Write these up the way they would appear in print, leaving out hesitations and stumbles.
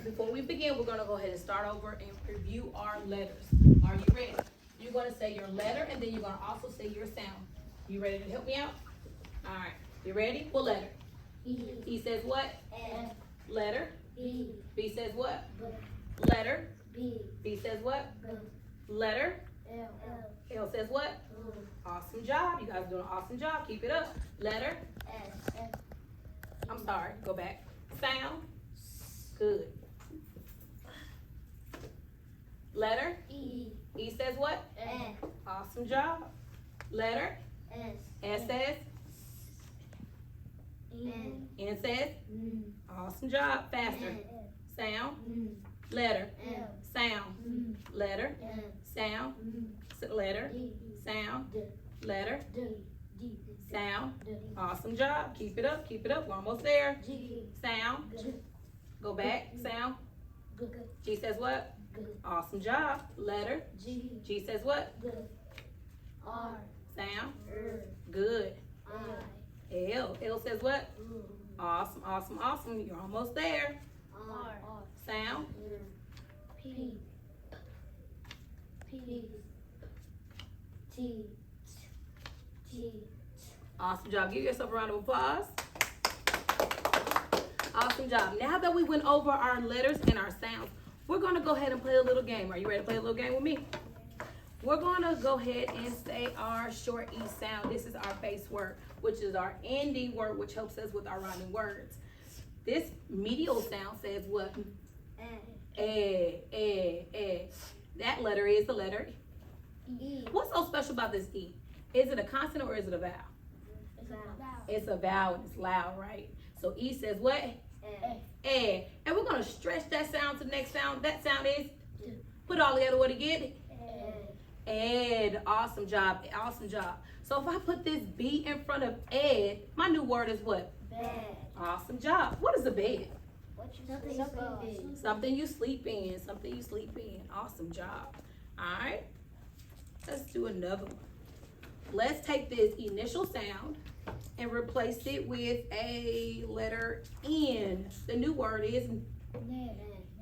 before we begin, we're going to go ahead and start over and review our letters. Are you ready? You're going to say your letter, and then you're going to also say your sound. You ready to help me out? All right. You ready? What letter? E. E says what? F. Letter. B. B says what? B. Letter. B. B says what? B. Letter. L. L says what? L. Awesome job. You guys are doing an awesome job. Keep it up. Letter. S. I'm sorry. Go back. Sound. Good. Letter. E. E says what? F. Awesome job. Letter. S. S says. N. N says. N. Awesome job. Faster. N. Sound. N. Letter. L. Sound. N. Letter. N. Sound. N. Letter. D. Sound. D. Letter. D. D. Sound. D. Awesome job. Keep it up. Keep it up. We're almost there. G. Sound. G. Go back. Sound. G. G says what? G. Awesome job. Letter. G. G says what? G. R. Sound. R. Good. I. L. L says what? U. Awesome, awesome, awesome. You're almost there. R. Sound. P. P. T. T. Awesome job. Give yourself a round of applause. Awesome job. Now that we went over our letters and our sounds, we're going to go ahead and play a little game. Are you ready to play a little game with me? We're going to go ahead and say our short E sound. This is our base word, which is our ending word, which helps us with our rhyming words. This medial sound says what? Eh. That letter is the letter E. What's so special about this E? Is it a consonant or is it a vowel? It's a vowel and it's loud, right? So E says what? Eh. And we're going to stretch that sound to the next sound. That sound is, put it all together, what do you get? Ed. Awesome job. Awesome job. So if I put this B in front of ed, my new word is what? Bed. Awesome job. What is a bed? Something Something you sleep in. you sleep in. Something you sleep in. Awesome job. All right. Let's do another one. Let's take this initial sound and replace it with a letter N. The new word is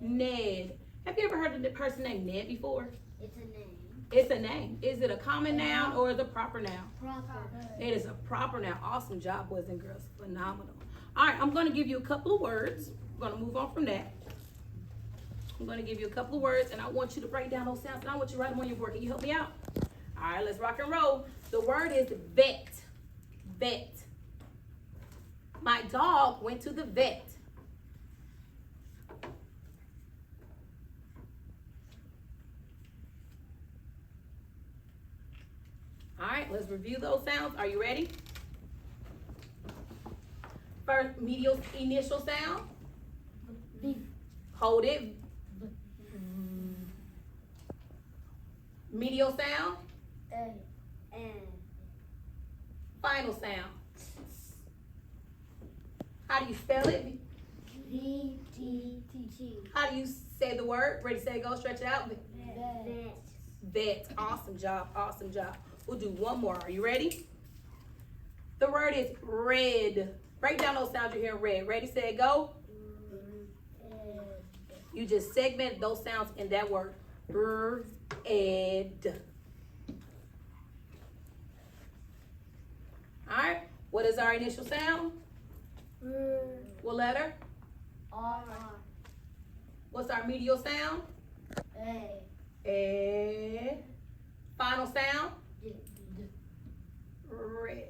Ned. Have you ever heard of the person named Ned before? It's a name. It's a name. Is it a common noun or is it a proper noun? Proper. It is a proper noun. Awesome job, boys and girls. Phenomenal. All right, I'm going to give you a couple of words. We're going to move on from that. I'm going to give you a couple of words, and I want you to break down those sounds, and I want you to write them on your board. Can you help me out? All right, let's rock and roll. The word is vet. Vet. My dog went to the vet. All right, let's review those sounds. Are you ready? First, medial initial sound. B. Hold it. Medial sound. A. N. Final sound. How do you spell it? V. T. T. T. How do you say the word? Ready, say, go. Stretch it out. Vet. Vet. Awesome job. Awesome job. We'll do one more. Are you ready? The word is red. Break down those sounds you hear in red. Ready, say, go. You just segment those sounds in that word. Ed. All right. What is our initial sound? What letter? R. What's our medial sound? A. Ed. Final sound? D. Red.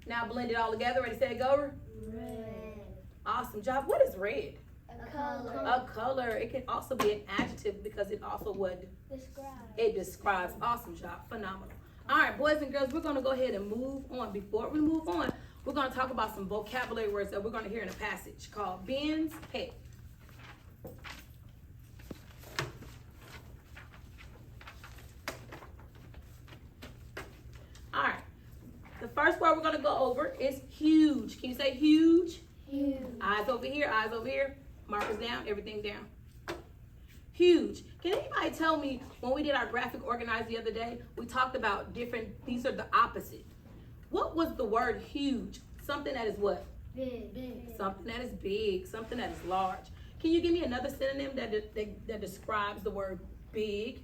Now blend it all together. Ready, say, go. Red. Awesome job. What is red? A color. A color. It can also be an adjective because it also would. Describe. It describes. Awesome job. Phenomenal. All right, boys and girls, we're going to go ahead and move on. Before we move on, we're going to talk about some vocabulary words that we're going to hear in a passage called Ben's pet. All right. The first word we're going to go over is huge. Can you say huge? Huge. Eyes over here, eyes over here. Markers down, everything down. Huge. Can anybody tell me, when we did our graphic organized the other day, we talked about different, these are the opposite. What was the word huge? Something that is what? Big. Something that is big, something that is large. Can you give me another synonym that describes the word big?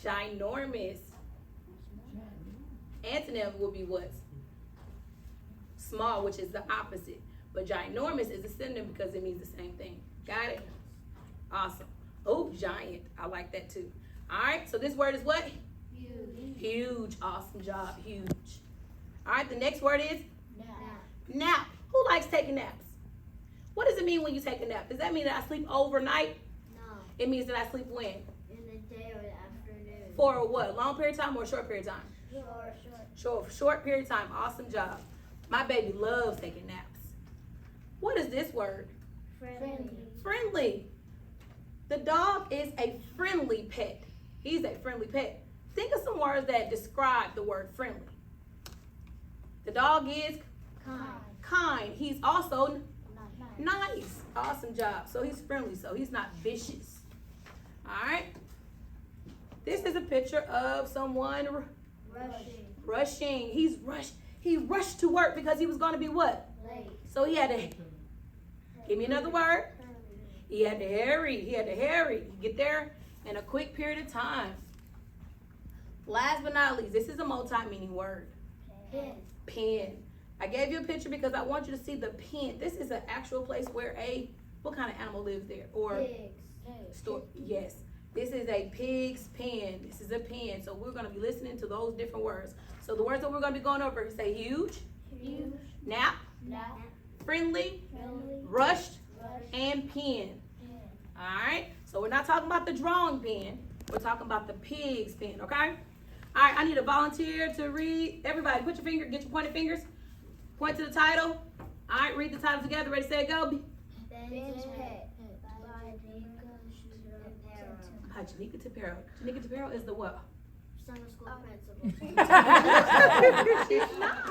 Ginormous. Antonym would be what? Small, which is the opposite. But ginormous is a synonym because it means the same thing. Got it? Awesome. Oh, giant. I like that too. All right, so this word is what? Huge. Huge. Awesome job. Huge. All right, the next word is? Nap. Nap. Who likes taking naps? What does it mean when you take a nap? Does that mean that I sleep overnight? No. It means that I sleep when? In the day or the afternoon. For a what? Long period of time or a short period of time? Short period of time. Awesome job. My baby loves taking naps. What is this word? Friendly. Friendly. The dog is a friendly pet. He's a friendly pet. Think of some words that describe the word friendly. The dog is kind. He's also nice. Awesome job. So he's friendly. So he's not vicious. All right. This is a picture of someone rushing. He rushed to work because he was going to be what? Late. So he had to, give me another word. He had to hurry. Get there in a quick period of time. Last but not least, this is a multi-meaning word. Pen. I gave you a picture because I want you to see the pen. This is an actual place where what kind of animal lives there? Or Pigs. store. Yes. This is a pig's pen. This is a pen. So we're going to be listening to those different words. So the words that we're going to be going over say huge, nap, friendly, rushed, and pen. All right. So we're not talking about the drawing pen. We're talking about the pig's pen. Okay. All right. I need a volunteer to read. Everybody, put your finger. Get your pointed fingers. Point to the title. All right. Read the title together. Ready, set, go. Ben's Pet. By Janika Tapero. Janika Tapero is the what? Summer school principal. She's not.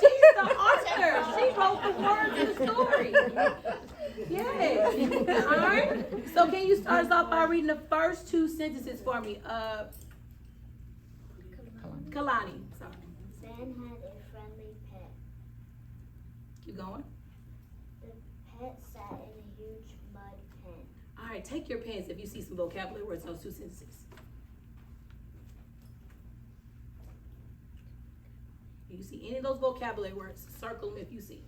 She's the author. She wrote the words in the story. Yes. All right. So can you start us off by reading the first two sentences for me? Kalani. Sorry. Ben had a friendly pet. Keep going. The pet sat in a huge mud pen. All right. Take your pens if you see some vocabulary words in those two sentences. If you see any of those vocabulary words, circle them if you see.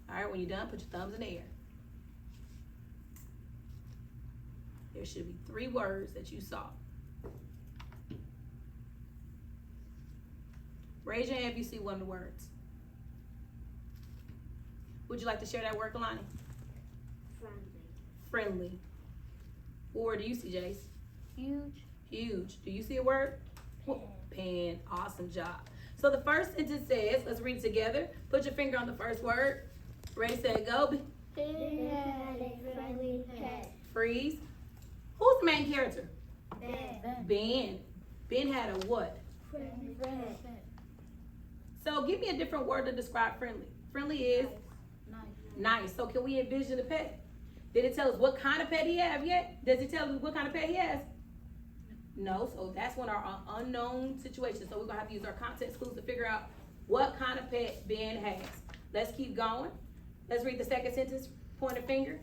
All right, when you're done, put your thumbs in the air. There should be 3 words that you saw. Raise your hand if you see one of the words. Would you like to share that word, Kalani? Friendly. What word do you see, Jace? Huge. Do you see a word? Pen. Awesome job. So the first sentence says, let's read it together. Put your finger on the first word. Ready, set, go. Ben had a friendly pet. Freeze. Who's the main character? Ben. Ben had a what? Friendly pet. So give me a different word to describe friendly. Friendly is nice. So can we envision the pet? Did it tell us what kind of pet he has yet? Does it tell us what kind of pet he has? No, so that's one of our unknown situations. So we're gonna have to use our context clues to figure out what kind of pet Ben has. Let's keep going. Let's read the second sentence. Point a finger.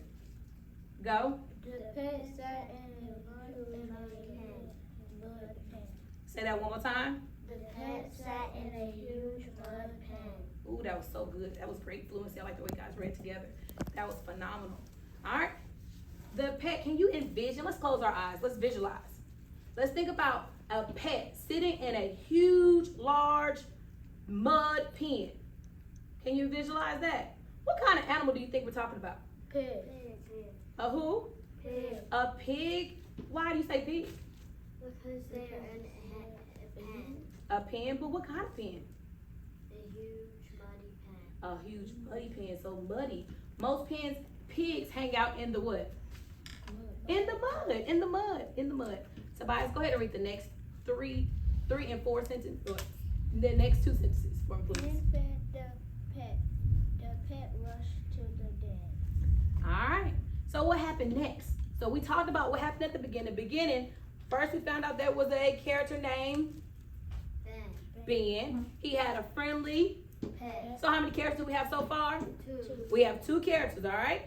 Go. The pet sat in a mud pen. Say that one more time. The pet sat in a huge mud pen. Ooh, that was so good. That was great fluency. I like the way you guys read together. That was phenomenal. All right. The pet, can you envision? Let's close our eyes. Let's visualize. Let's think about a pet sitting in a huge, large mud pen. Can you visualize that? What kind of animal do you think we're talking about? Pig. A who? Pig. A pig. Why do you say pig? Because they're in a pen. A pen, but what kind of pen? A huge muddy pen. A huge muddy pen. So muddy. Most pigs hang out in the what? In the mud. Tobias, go ahead and read the next 3 and 4 sentences. Or the next 2 sentences for me, please. Ben fed the pet. The pet rushed to the den. All right. So what happened next? So we talked about what happened at the beginning. First, we found out there was a character named Ben. He had a friendly Pet. So how many characters do we have so far? 2. We have 2 characters, all right?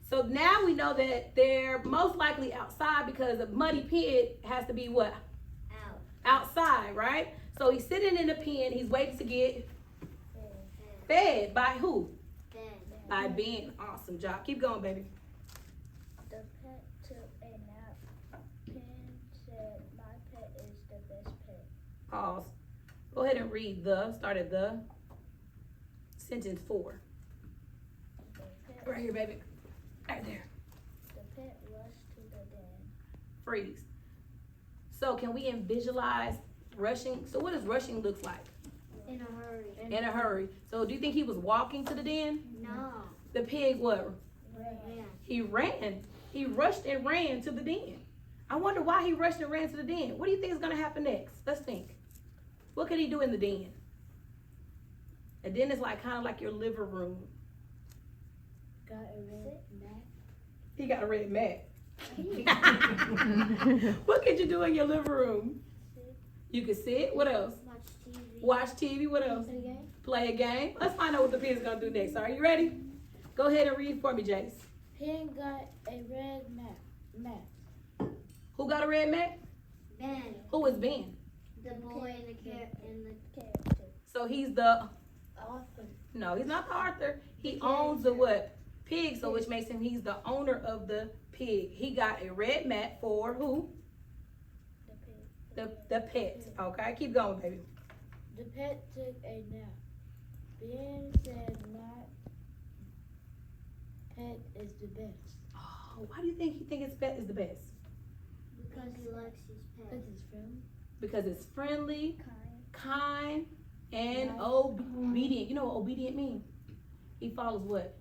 So now we know that they're most likely outside because a muddy pig has to be what? Out. Outside, right? So he's sitting in the pen. He's waiting to get fed by who? By Ben. Awesome job. Keep going, baby. The pet took a nap. Pen said, "My pet is the best pet." Pause. Go ahead and read start at the sentence 4. The pet, Right here, baby. Right there. the pet rushed to the den. Freeze. So can we visualize rushing? So what does rushing look like? In a hurry. In a hurry. So do you think he was walking to the den? No. The pig what? Ran. He ran. He rushed and ran to the den. I wonder why he rushed and ran to the den. What do you think is going to happen next? Let's think. What could he do in the den? A den is like kind of like your living room. Got a red mat. He got a red mat. What could you do in your living room? You could sit. What else? Watch TV. Watch TV. What else? Play a game. Play a game. Let's find out what the pig's going to do next. Are you ready? Go ahead and read for me, Jace. Pen got a red mat. Who got a red mat? Ben. Who is Ben? The boy in the character. So he's the, Author. no, he's not the author. He The owns the character. what? Pig, so which makes him, he's the owner of the pig. He got a red mat for who? The pig. The pet. Okay, keep going, baby. The pet took a nap. Ben said, "My pet is the best." Oh, why do you think he think his pet is the best? Because he likes his pet. Because it's friendly. Because it's friendly, kind, and Nice. obedient. You know what obedient means? He follows what?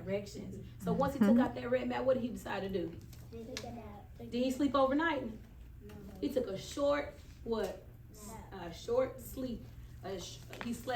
Directions. So once he took out that red mat, what did he decide to do? Take a nap. Did he sleep overnight? No. He took a short, what? Nap. A short sleep. He slept